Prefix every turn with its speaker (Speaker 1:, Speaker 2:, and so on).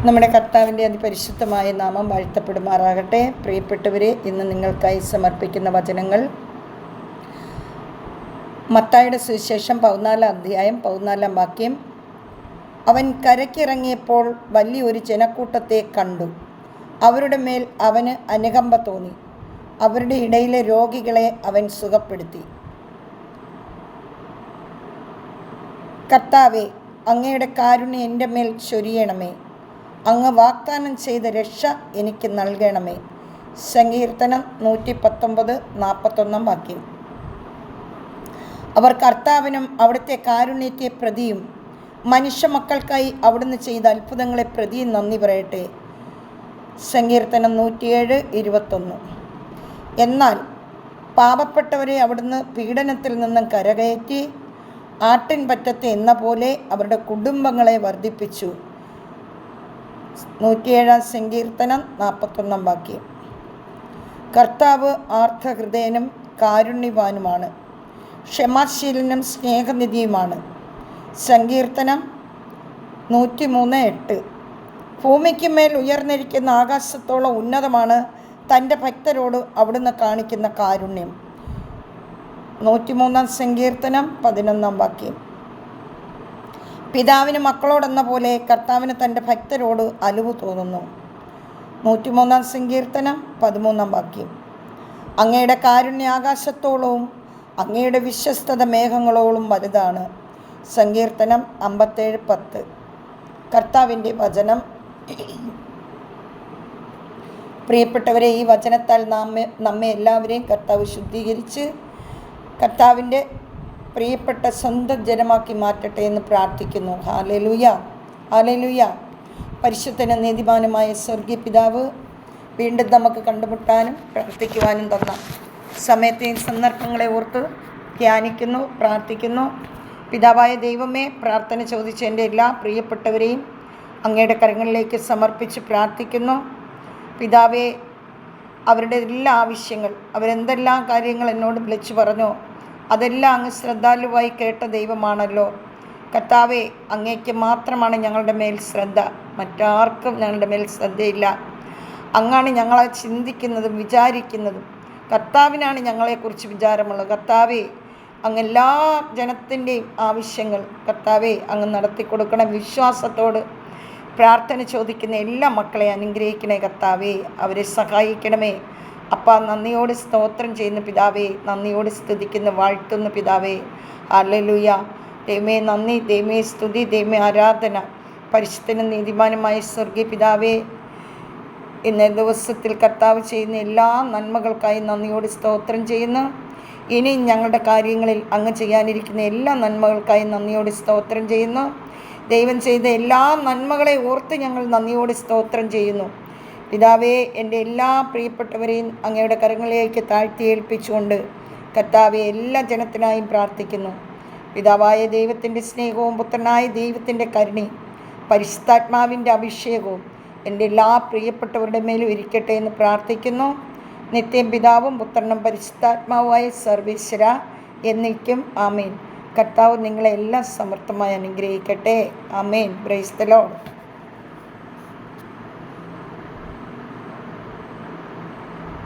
Speaker 1: നമ്മുടെ കർത്താവിൻ്റെ അതിപരിശുദ്ധമായ നാമം വാഴ്ത്തപ്പെടുമാറാകട്ടെ. പ്രിയപ്പെട്ടവരെ, ഇന്ന് നിങ്ങൾക്കായി സമർപ്പിക്കുന്ന വചനങ്ങൾ മത്തായിയുടെ സുവിശേഷം 14 അധ്യായം 14 വാക്യം. അവൻ കരയ്ക്കിറങ്ങിയപ്പോൾ വലിയൊരു ജനക്കൂട്ടത്തെ കണ്ടു. അവരുടെ മേൽ അവന് അനുകമ്പ തോന്നി. അവരുടെ ഇടയിലെ രോഗികളെ അവൻ സുഖപ്പെടുത്തി. കർത്താവേ, അങ്ങയുടെ കാരുണ്യം എൻ്റെ മേൽ ചൊരിയണമേ. അങ്ങ് വാഗ്ദാനം ചെയ്ത രക്ഷ എനിക്ക് നൽകണമേ. സങ്കീർത്തനം 119:41 വാക്യം. അവർ കർത്താവിനും അവിടുത്തെ കാരുണ്യത്തെ പ്രതിയും മനുഷ്യ മക്കൾക്കായി അവിടുന്ന് ചെയ്ത അത്ഭുതങ്ങളെ പ്രതിയും നന്ദി പറയട്ടെ. സങ്കീർത്തനം 107:21. എന്നാൽ പാപപ്പെട്ടവരെ അവിടുന്ന് പീഡനത്തിൽ നിന്നും കരകയറ്റി ആട്ടിൻ പറ്റത്തെ എന്ന പോലെ അവരുടെ കുടുംബങ്ങളെ വർദ്ധിപ്പിച്ചു. 107 സങ്കീർത്തനം 41 വാക്യം. കർത്താവ് ആർദ്രഹൃദയനും കാരുണ്യവാനുമാണ്, ക്ഷമാശീലനും സ്നേഹനിധിയുമാണ്. സങ്കീർത്തനം 103:8. ഭൂമിക്ക് മേൽ ഉയർന്നിരിക്കുന്ന ആകാശത്തോളം ഉന്നതമാണ് തൻ്റെ ഭക്തരോട് അവിടുന്ന് കാണിക്കുന്ന കാരുണ്യം. 103 സങ്കീർത്തനം 11 വാക്യം. പിതാവിന് മക്കളോടെന്ന പോലെ കർത്താവിന് തൻ്റെ ഭക്തരോട് അലിവ് തോന്നുന്നു. 103 സങ്കീർത്തനം 13 വാക്യം. അങ്ങയുടെ കാരുണ്യ ആകാശത്തോളവും അങ്ങയുടെ വിശ്വസ്തത മേഘങ്ങളോളം വലുതാണ്. സങ്കീർത്തനം 57:10. കർത്താവിൻ്റെ വചനം. പ്രിയപ്പെട്ടവരെ, ഈ വചനത്താൽ നമ്മെ എല്ലാവരെയും കർത്താവ് ശുദ്ധീകരിച്ച് കർത്താവിൻ്റെ പ്രിയപ്പെട്ട സ്വന്തം ജനമാക്കി മാറ്റട്ടെ എന്ന് പ്രാർത്ഥിക്കുന്നു. Hallelujah, hallelujah. പരിശുദ്ധനും നീതിമാനുമായ സ്വർഗീയ പിതാവ്, വീണ്ടും നമുക്ക് കണ്ടുമുട്ടാനും പ്രാർത്ഥിക്കുവാനും തന്ന സമയത്തെയും സന്ദർഭങ്ങളെ ഓർത്ത് ധ്യാനിക്കുന്നു, പ്രാർത്ഥിക്കുന്നു. പിതാവായ ദൈവമേ, പ്രാർത്ഥന ചോദിച്ച എൻ്റെ എല്ലാ പ്രിയപ്പെട്ടവരെയും അങ്ങയുടെ കരങ്ങളിലേക്ക് സമർപ്പിച്ച് പ്രാർത്ഥിക്കുന്നു. പിതാവേ, അവരുടെ എല്ലാ ആവശ്യങ്ങൾ, അവരെന്തെല്ലാം കാര്യങ്ങൾ എന്നോട് വിളിച്ചു പറഞ്ഞോ അതെല്ലാം അങ്ങ് ശ്രദ്ധാലുവായി കേട്ട ദൈവമാണല്ലോ. കർത്താവേ, അങ്ങേക്ക് മാത്രമാണ് ഞങ്ങളുടെ മേൽ ശ്രദ്ധ, മറ്റാർക്കും ഞങ്ങളുടെ മേൽ ശ്രദ്ധയില്ല. അങ്ങാണ് ഞങ്ങളെ ചിന്തിക്കുന്നതും വിചാരിക്കുന്നതും. കർത്താവിനാണ് ഞങ്ങളെക്കുറിച്ച് വിചാരമുള്ളത്. കർത്താവേ, അങ്ങ് എല്ലാ ജനത്തിൻ്റെയും ആവശ്യങ്ങൾ കർത്താവേ അങ്ങ് നടത്തി കൊടുക്കണം. വിശ്വാസത്തോട് പ്രാർത്ഥന ചോദിക്കുന്ന എല്ലാ മക്കളെ അനുഗ്രഹിക്കണേ കർത്താവേ, അവരെ സഹായിക്കണമേ. അപ്പ, നന്ദിയോട് സ്തോത്രം ചെയ്യുന്ന പിതാവേ, നന്ദിയോട് സ്തുതിക്കുന്ന വാഴ്ത്തുന്ന പിതാവേ. ഹല്ലേലൂയ. ദൈവമേ നന്ദി, ദൈവമേ സ്തുതി, ദൈവമേ ആരാധന. പരിശുദ്ധനും നീതിമാനുമായ സ്വർഗീയ പിതാവേ, ഇന്നേ ദിവസത്തിൽ കർത്താവ് ചെയ്യുന്ന എല്ലാ നന്മകൾക്കായി നന്ദിയോട് സ്തോത്രം ചെയ്യുന്നു. ഇനി ഞങ്ങളുടെ കാര്യങ്ങളിൽ അങ്ങ് ചെയ്യാനിരിക്കുന്ന എല്ലാ നന്മകൾക്കായി നന്ദിയോട് സ്തോത്രം ചെയ്യുന്നു. ദൈവം ചെയ്ത എല്ലാ നന്മകളെ ഓർത്ത് ഞങ്ങൾ നന്ദിയോട് സ്തോത്രം ചെയ്യുന്നു. പിതാവേ, എൻ്റെ എല്ലാ പ്രിയപ്പെട്ടവരെയും അങ്ങയുടെ കരങ്ങളിലേക്ക് താഴ്ത്തിയേൽപ്പിച്ചുകൊണ്ട് കർത്താവെ എല്ലാ ജനത്തിനായും പ്രാർത്ഥിക്കുന്നു. പിതാവായ ദൈവത്തിൻ്റെ സ്നേഹവും പുത്രനായ ദൈവത്തിൻ്റെ കരുണയും പരിശുദ്ധാത്മാവിൻ്റെ അഭിഷേകവും എൻ്റെ എല്ലാ പ്രിയപ്പെട്ടവരുടെ മേലും ഇരിക്കട്ടെ എന്ന് പ്രാർത്ഥിക്കുന്നു. നിത്യം പിതാവും പുത്രനും പരിശുദ്ധാത്മാവുമായ സർവേശ്വര എന്നേക്കും ആമേൻ. കർത്താവ് നിങ്ങളെ എല്ലാം സമർത്ഥമായി അനുഗ്രഹിക്കട്ടെ. ആമേൻ. Praise the Lord.